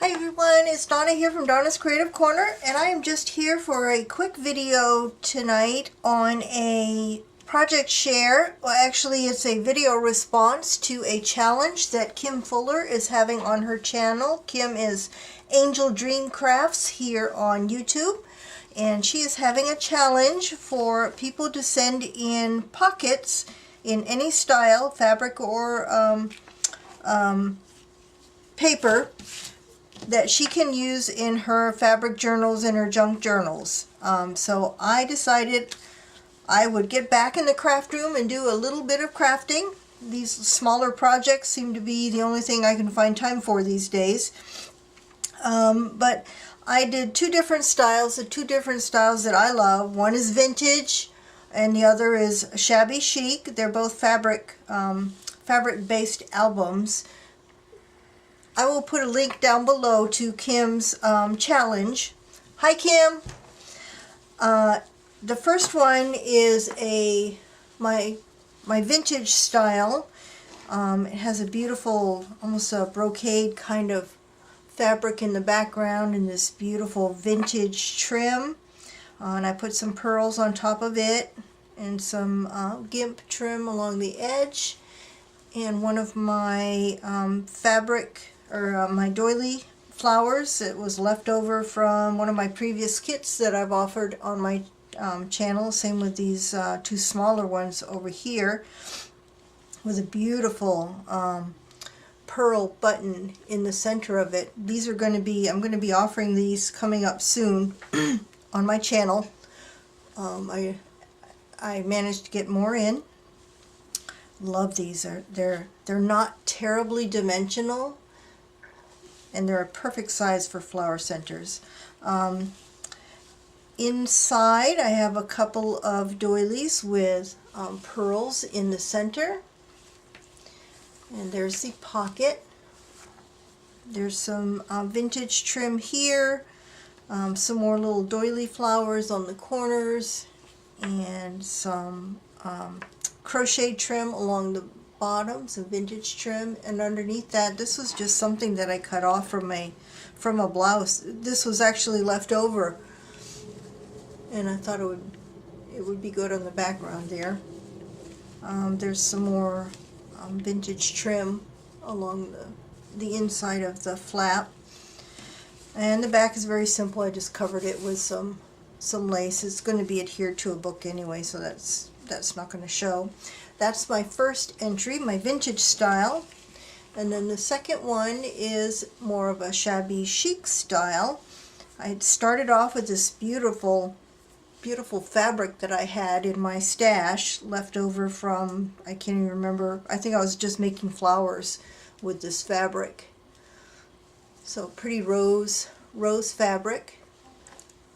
Hi everyone, it's Donna here from Donna's Creative Corner, and I am just here for a quick video tonight on a project share. Well, actually it's a video response to a challenge that Kim Fuller is having on her channel. Kim is Angel Dream Crafts here on YouTube, and she is having a challenge for people to send in pockets in any style, fabric or paper, that she can use in her fabric journals and her junk journals. So I decided I would get back in the craft room and do a little bit of crafting. These smaller projects seem to be the only thing I can find time for these days. But I did two different styles that I love. One is vintage and the other is Shabby Chic. They're both fabric-based albums. I will put a link down below to Kim's challenge. Hi Kim! The first one is my vintage style. It has a beautiful, almost a brocade kind of fabric in the background and this beautiful vintage trim. And I put some pearls on top of it and some gimp trim along the edge. And one of my my doily flowers that was left over from one of my previous kits that I've offered on my channel. Same with these two smaller ones over here with a beautiful pearl button in the center of it. These are going to be, I'm going to be offering these coming up soon on my channel. I managed to get more in. Love these. They're not terribly dimensional, and they're a perfect size for flower centers. Inside I have a couple of doilies with pearls in the center, and there's the pocket. There's some vintage trim here, some more little doily flowers on the corners, and some crochet trim along the bottom, some vintage trim, and underneath that, this was just something that I cut off from a blouse. This was actually left over, and I thought it would be good on the background there. There's some more vintage trim along the inside of the flap, and the back is very simple. I just covered it with some lace. It's going to be adhered to a book anyway, so that's not going to show. That's my first entry, my vintage style. And then the second one is more of a shabby chic style. I had started off with this beautiful fabric that I had in my stash, left over from, I can't even remember, I think I was just making flowers with this fabric. So pretty rose fabric.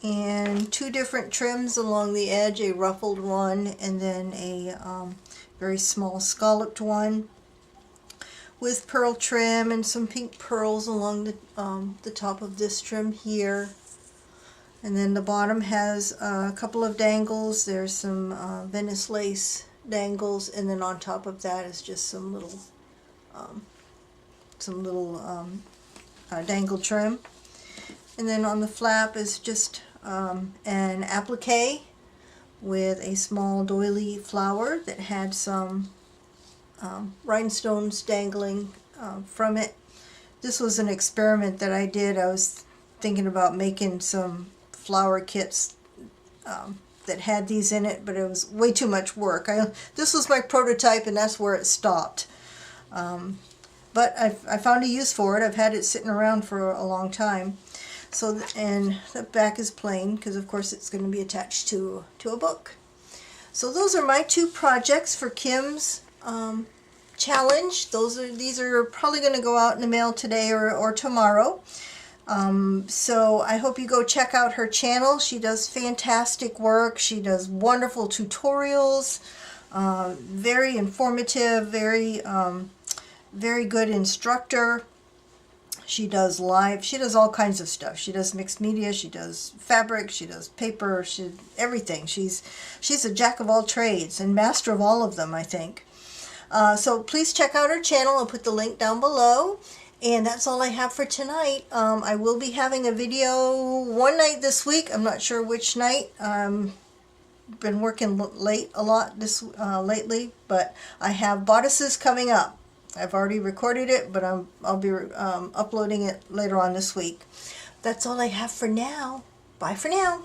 And two different trims along the edge, a ruffled one and then a very small scalloped one with pearl trim and some pink pearls along the top of this trim here. And then the bottom has a couple of dangles. There's some Venice lace dangles, and then on top of that is just some little dangle trim. And then on the flap is just an applique with a small doily flower that had some rhinestones dangling from it. This was an experiment that I did. I was thinking about making some flower kits that had these in it, but it was way too much work. This was my prototype, and that's where it stopped. But I found a use for it. I've had it sitting around for a long time. So, and the back is plain because of course it's going to be attached to a book. So those are my two projects for Kim's challenge. These are probably going to go out in the mail today or tomorrow. So I hope you go check out her channel. She does fantastic work. She does wonderful tutorials, very informative, very good instructor. She does all kinds of stuff. She does mixed media, she does fabric, she does paper, everything. She's a jack of all trades and master of all of them, I think. So please check out her channel. I'll put the link down below. And that's all I have for tonight. I will be having a video one night this week. I'm not sure which night. Been working late a lot this lately, but I have bodices coming up. I've already recorded it, but I'll be uploading it later on this week. That's all I have for now. Bye for now.